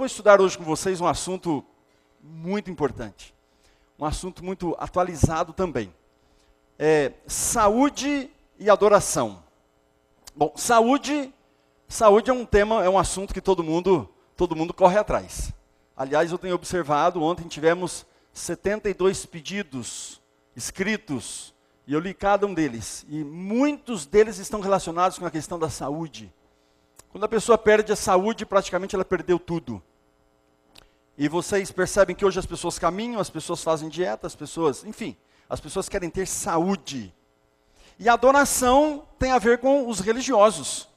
vou estudar hoje com vocês um assunto muito importante. Um assunto muito atualizado também. Saúde e adoração. Bom, saúde é um tema, é um assunto que todo mundo corre atrás. Aliás, eu tenho observado, ontem tivemos 72 pedidos escritos, e eu li cada um deles. E muitos deles estão relacionados com a questão da saúde. Quando a pessoa perde a saúde, praticamente ela perdeu tudo. E vocês percebem que hoje as pessoas caminham, as pessoas fazem dieta, as pessoas querem ter saúde. E a adoração tem a ver com os religiosos,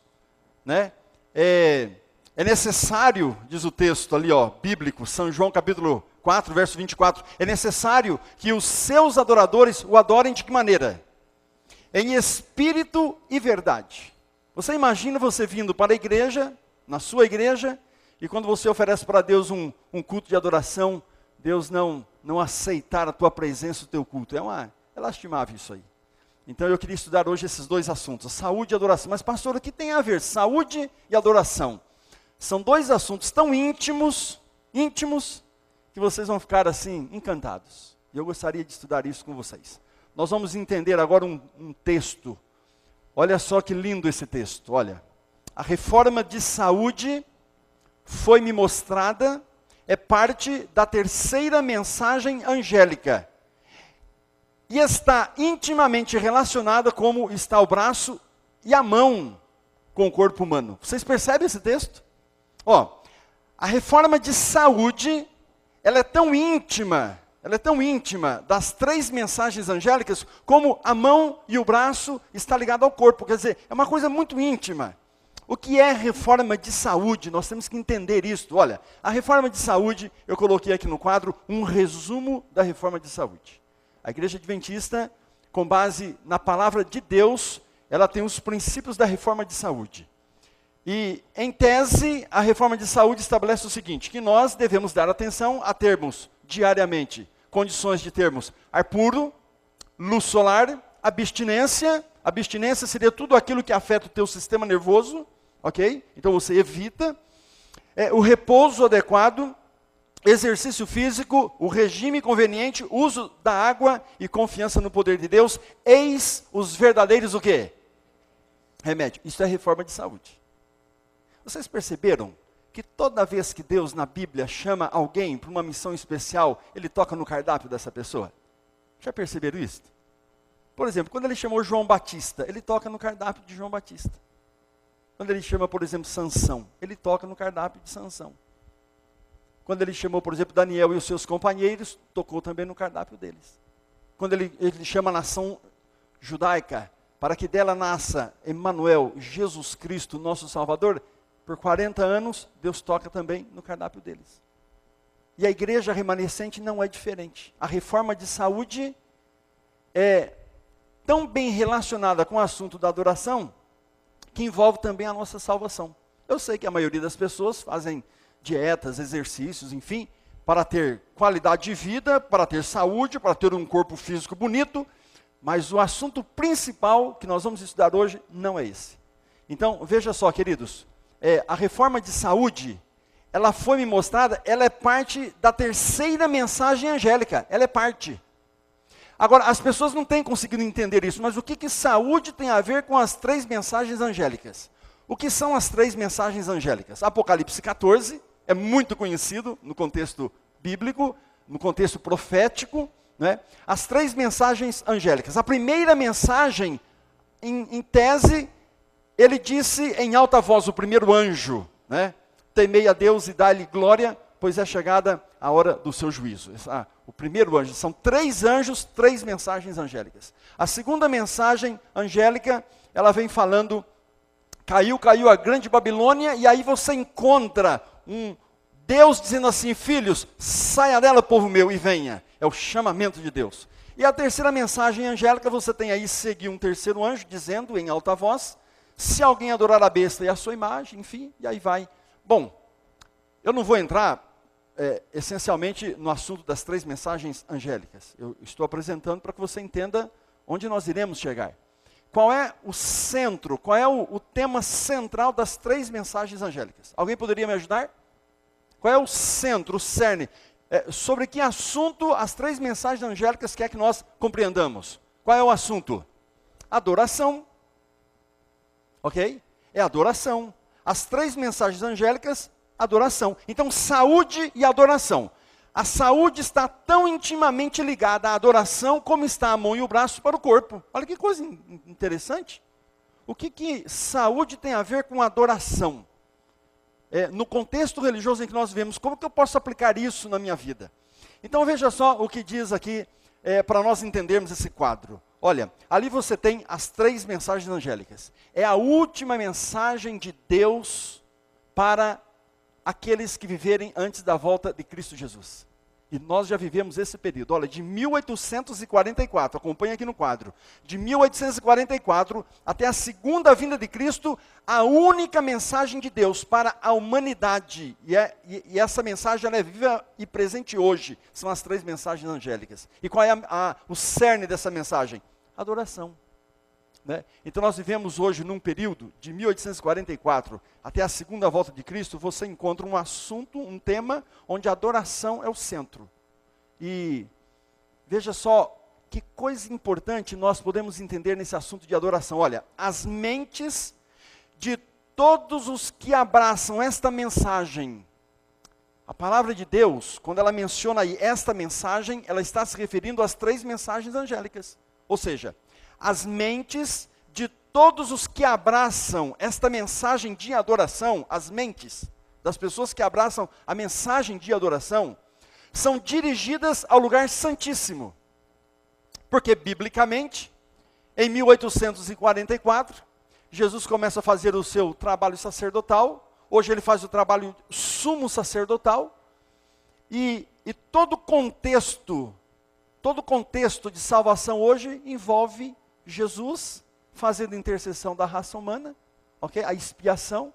né? É necessário, diz o texto ali, bíblico, São João capítulo 4, verso 24, é necessário que os seus adoradores o adorem de que maneira? Em espírito e verdade. Você imagina você vindo para a igreja, na sua igreja, e quando você oferece para Deus um culto de adoração, Deus não aceitar a tua presença, o teu culto. É lastimável isso aí. Então eu queria estudar hoje esses dois assuntos, saúde e adoração. Mas pastor, o que tem a ver saúde e adoração? São dois assuntos tão íntimos, que vocês vão ficar assim, encantados. E eu gostaria de estudar isso com vocês. Nós vamos entender agora um texto. Olha só que lindo esse texto, olha. A reforma de saúde foi-me mostrada, é parte da terceira mensagem angélica. E está intimamente relacionada como está o braço e a mão com o corpo humano. Vocês percebem esse texto? A reforma de saúde, ela é tão íntima das três mensagens angélicas, como a mão e o braço está ligado ao corpo. Quer dizer, é uma coisa muito íntima. O que é reforma de saúde? Nós temos que entender isso. Olha, a reforma de saúde, eu coloquei aqui no quadro um resumo da reforma de saúde. A Igreja Adventista, com base na palavra de Deus, ela tem os princípios da reforma de saúde. E, em tese, a reforma de saúde estabelece o seguinte, que nós devemos dar atenção a termos, diariamente, condições de termos ar puro, luz solar, abstinência. Abstinência seria tudo aquilo que afeta o teu sistema nervoso, ok? Então você evita. O repouso adequado, exercício físico, o regime conveniente, uso da água e confiança no poder de Deus. Eis os verdadeiros o quê? Remédio. Isso é reforma de saúde. Vocês perceberam que toda vez que Deus na Bíblia chama alguém para uma missão especial, Ele toca no cardápio dessa pessoa? Já perceberam isso? Por exemplo, quando Ele chamou João Batista, Ele toca no cardápio de João Batista. Quando Ele chama, por exemplo, Sansão, Ele toca no cardápio de Sansão. Quando Ele chamou, por exemplo, Daniel e os seus companheiros, tocou também no cardápio deles. Quando Ele chama a nação judaica, para que dela nasça Emmanuel, Jesus Cristo, nosso Salvador, por 40 anos, Deus toca também no cardápio deles. E a igreja remanescente não é diferente. A reforma de saúde é tão bem relacionada com o assunto da adoração, que envolve também a nossa salvação. Eu sei que a maioria das pessoas fazem dietas, exercícios, enfim, para ter qualidade de vida, para ter saúde, para ter um corpo físico bonito, mas o assunto principal que nós vamos estudar hoje não é esse. Então, veja só, queridos, a reforma de saúde, ela foi me mostrada, ela é parte da terceira mensagem angélica, ela é parte. Agora, as pessoas não têm conseguido entender isso, mas o que saúde tem a ver com as três mensagens angélicas? O que são as três mensagens angélicas? Apocalipse 14, é muito conhecido no contexto bíblico, no contexto profético, né? As três mensagens angélicas. A primeira mensagem, em tese, ele disse em alta voz, o primeiro anjo, né? Temei a Deus e dai-lhe glória, pois é chegada a hora do seu juízo. O primeiro anjo, são três anjos, três mensagens angélicas. A segunda mensagem angélica, ela vem falando, caiu a grande Babilônia, e aí você encontra um Deus dizendo assim, filhos, saia dela, povo meu, e venha. É o chamamento de Deus. E a terceira mensagem angélica, você tem aí, seguir um terceiro anjo, dizendo em alta voz, se alguém adorar a besta e a sua imagem, enfim, e aí vai. Bom, eu não vou entrar essencialmente no assunto das três mensagens angélicas. Eu estou apresentando para que você entenda onde nós iremos chegar. Qual é o centro, qual é o tema central das três mensagens angélicas? Alguém poderia me ajudar? Qual é o centro, o cerne? Sobre que assunto as 3 mensagens angélicas quer que nós compreendamos? Qual é o assunto? Adoração. Ok? É adoração. As 3 mensagens angélicas, adoração. Então, saúde e adoração. A saúde está tão intimamente ligada à adoração como está a mão e o braço para o corpo. Olha que coisa interessante. O que saúde tem a ver com adoração? No contexto religioso em que nós vivemos, como que eu posso aplicar isso na minha vida? Então veja só o que diz aqui, para nós entendermos esse quadro. Olha, ali você tem as 3 mensagens angélicas. É a última mensagem de Deus para aqueles que viverem antes da volta de Cristo Jesus. E nós já vivemos esse período, olha, de 1844, acompanha aqui no quadro, de 1844 até a segunda vinda de Cristo, a única mensagem de Deus para a humanidade, e essa mensagem ela é viva e presente hoje, são as 3 mensagens angélicas. E qual é o cerne dessa mensagem? Adoração. Né? Então nós vivemos hoje num período de 1844 até a segunda volta de Cristo, você encontra um assunto, um tema, onde a adoração é o centro. E veja só, que coisa importante nós podemos entender nesse assunto de adoração. Olha, as mentes de todos os que abraçam esta mensagem, a palavra de Deus, quando ela menciona aí esta mensagem, ela está se referindo às 3 mensagens angélicas. Ou seja, as mentes de todos os que abraçam esta mensagem de adoração, as mentes das pessoas que abraçam a mensagem de adoração, são dirigidas ao lugar santíssimo. Porque, biblicamente, em 1844, Jesus começa a fazer o seu trabalho sacerdotal, hoje ele faz o trabalho sumo sacerdotal, e todo contexto de salvação hoje envolve Jesus fazendo intercessão da raça humana, ok? A expiação,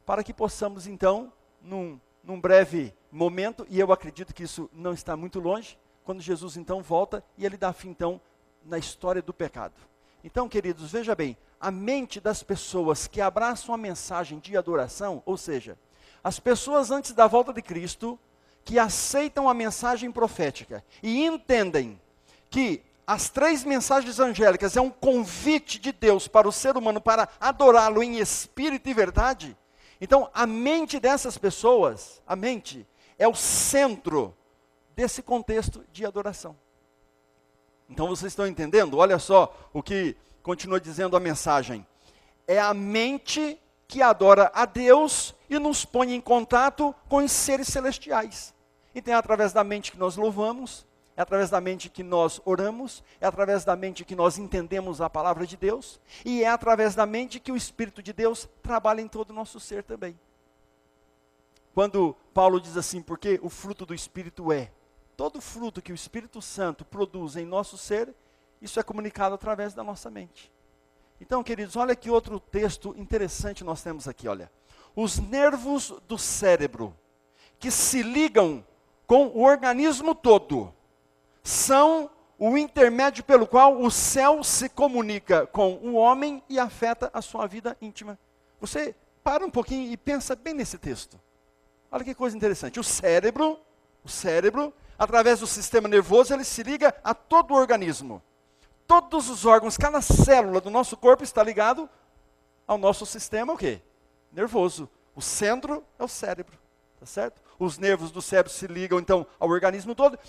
para que possamos então, num breve momento, e eu acredito que isso não está muito longe, quando Jesus então volta e ele dá fim então na história do pecado. Então, queridos, veja bem, a mente das pessoas que abraçam a mensagem de adoração, ou seja, as pessoas antes da volta de Cristo, que aceitam a mensagem profética e entendem que as 3 mensagens angélicas é um convite de Deus para o ser humano para adorá-lo em espírito e verdade. Então, a mente dessas pessoas, a mente, é o centro desse contexto de adoração. Então, vocês estão entendendo? Olha só o que continua dizendo a mensagem. É a mente que adora a Deus e nos põe em contato com os seres celestiais. Então, é através da mente que nós louvamos, é através da mente que nós oramos, é através da mente que nós entendemos a palavra de Deus, e é através da mente que o Espírito de Deus trabalha em todo o nosso ser também. Quando Paulo diz assim, porque o fruto do Espírito todo fruto que o Espírito Santo produz em nosso ser, isso é comunicado através da nossa mente. Então, queridos, olha que outro texto interessante nós temos aqui, olha. Os nervos do cérebro, que se ligam com o organismo todo, são o intermédio pelo qual o céu se comunica com o homem e afeta a sua vida íntima. Você para um pouquinho e pensa bem nesse texto. Olha que coisa interessante. O cérebro, através do sistema nervoso, ele se liga a todo o organismo. Todos os órgãos, cada célula do nosso corpo está ligado ao nosso sistema, o quê? Nervoso. O centro é o cérebro, tá certo? Os nervos do cérebro se ligam, então, ao organismo todo.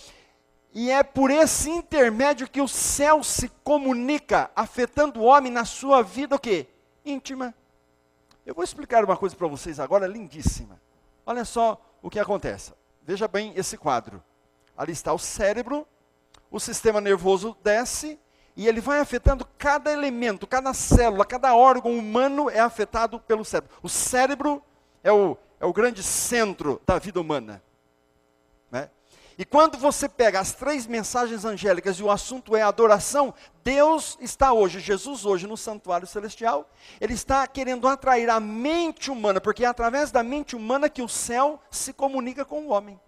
E é por esse intermédio que o céu se comunica, afetando o homem na sua vida, o quê? Íntima. Eu vou explicar uma coisa para vocês agora, lindíssima. Olha só o que acontece. Veja bem esse quadro. Ali está o cérebro, o sistema nervoso desce, e ele vai afetando cada elemento, cada célula, cada órgão humano é afetado pelo cérebro. O cérebro é o grande centro da vida humana. Né? E quando você pega as 3 mensagens angélicas e o assunto é adoração, Deus está hoje, Jesus hoje no santuário celestial, ele está querendo atrair a mente humana, porque é através da mente humana que o céu se comunica com o homem.